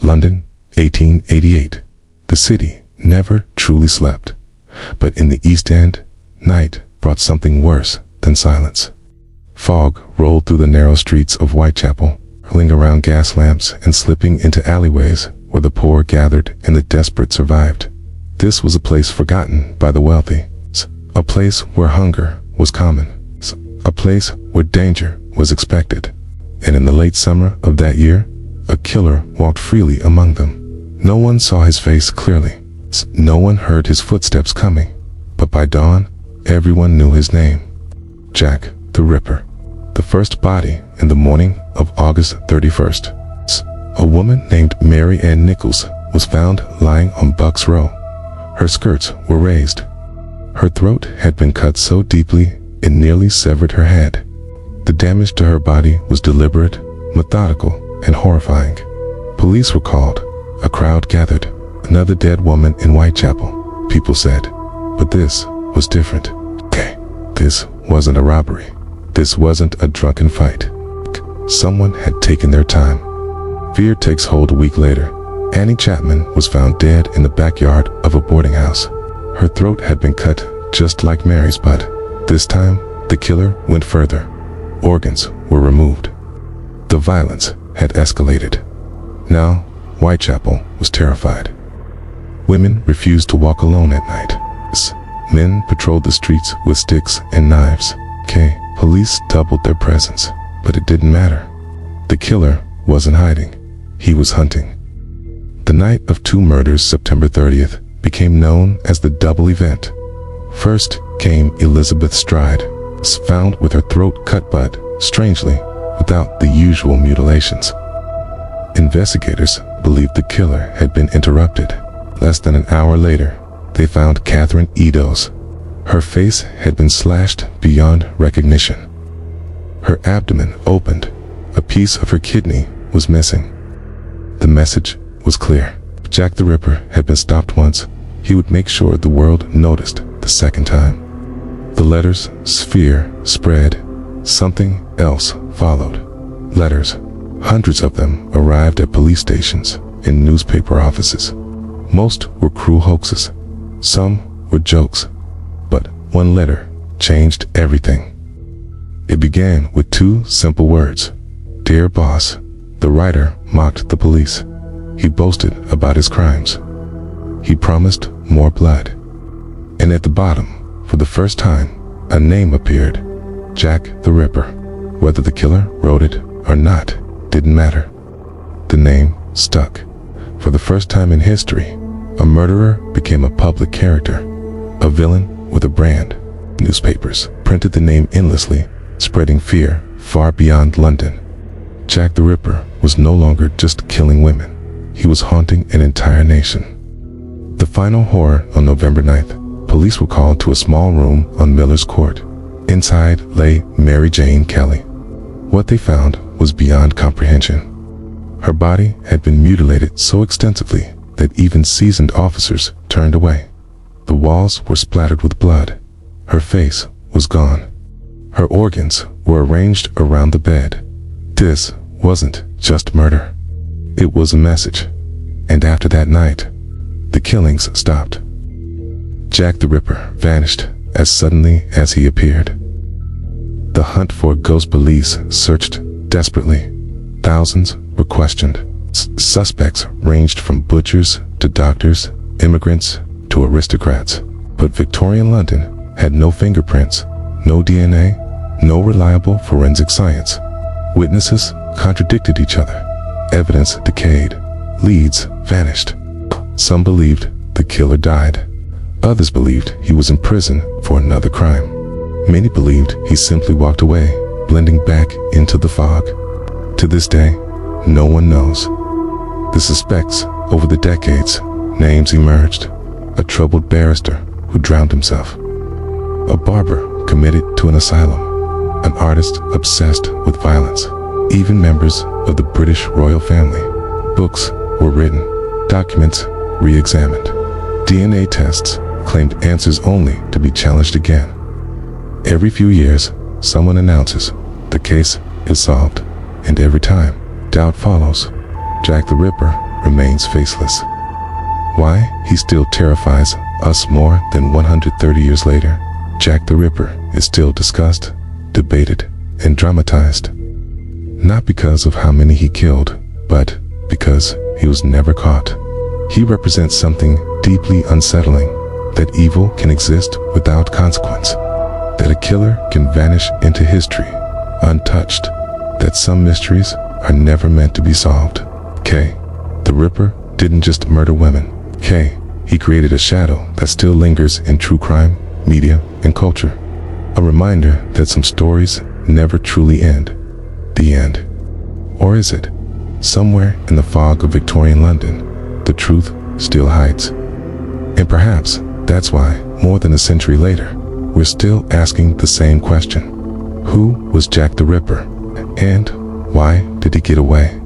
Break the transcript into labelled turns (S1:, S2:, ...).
S1: London, 1888. The city never truly slept. But in the East End, night brought something worse than silence. Fog rolled through the narrow streets of Whitechapel, hurling around gas lamps and slipping into alleyways where the poor gathered and the desperate survived. This was a place forgotten by the wealthy, a place where hunger was common, a place where danger was expected. And in the late summer of that year, a killer walked freely among them. No one saw his face clearly. No one heard his footsteps coming. But by dawn, everyone knew his name. Jack the Ripper. The first body in the morning of August 31st. A woman named Mary Ann Nichols was found lying on Bucks Row. Her skirts were raised. Her throat had been cut so deeply it nearly severed her head. The damage to her body was deliberate, methodical, and horrifying. Police were called. A crowd gathered. Another dead woman in Whitechapel, people said. But this was different. This wasn't a robbery. This wasn't a drunken fight. Someone had taken their time. Fear takes hold a week later. Annie Chapman was found dead in the backyard of a boarding house. Her throat had been cut just like Mary's, but this time the killer went further. Organs were removed. The violence had escalated. Now Whitechapel was terrified. Women refused to walk alone at night. Men patrolled the streets with sticks and knives. Police doubled their presence, but it didn't matter. The killer wasn't hiding. He was hunting. The night of two murders, September 30th, became known as the double event. First came Elizabeth Stride, found with her throat cut but, strangely, without the usual mutilations. Investigators believed the killer had been interrupted. Less than an hour later, they found Catherine Eddowes. Her face had been slashed beyond recognition. Her abdomen opened. A piece of her kidney was missing. The message was clear. If Jack the Ripper had been stopped once, he would make sure the world noticed the second time. The letters sphere spread. Something else followed. Letters, hundreds of them, arrived at police stations and newspaper offices. Most were cruel hoaxes. Some were jokes. But one letter changed everything. It began with two simple words. Dear boss. The writer mocked the police. He boasted about his crimes. He promised more blood. And at the bottom, for the first time, a name appeared. Jack the Ripper. Whether the killer wrote it or not didn't matter. The name stuck. For the first time in history, a murderer became a public character, a villain with a brand. Newspapers printed the name endlessly, spreading fear far beyond London. Jack the Ripper was no longer just killing women. He was haunting an entire nation. The final horror on November 9th, police were called to a small room on Miller's Court. Inside lay Mary Jane Kelly. What they found was beyond comprehension. Her body had been mutilated so extensively that even seasoned officers turned away. The walls were splattered with blood. Her face was gone. Her organs were arranged around the bed. This wasn't just murder. It was a message. And after that night, the killings stopped. Jack the Ripper vanished as suddenly as he appeared. The hunt for ghost police searched desperately. Thousands were questioned. Suspects ranged from butchers to doctors, immigrants to aristocrats. But Victorian London had no fingerprints, no DNA, no reliable forensic science. Witnesses contradicted each other. Evidence decayed. Leads vanished. Some believed the killer died. Others believed he was in prison for another crime. Many believed he simply walked away, blending back into the fog. To this day, no one knows. The suspects, over the decades, names emerged. A troubled barrister who drowned himself. A barber committed to an asylum. An artist obsessed with violence. Even members of the British royal family. Books were written. Documents re-examined. DNA tests claimed answers only to be challenged again. Every few years, someone announces the case is solved, and every time, doubt follows. Jack the Ripper remains faceless. Why he still terrifies us more than 130 years later, Jack the Ripper is still discussed, debated, and dramatized. Not because of how many he killed, but because he was never caught. He represents something deeply unsettling, that evil can exist without consequence, that a killer can vanish into history, untouched, that some mysteries are never meant to be solved. K. The Ripper didn't just murder women. K. He created a shadow that still lingers in true crime, media, and culture. A reminder that some stories never truly end. The end. Or is it? Somewhere in the fog of Victorian London, the truth still hides. And perhaps that's why, more than a century later, we're still asking the same question. Who was Jack the Ripper? And why did he get away?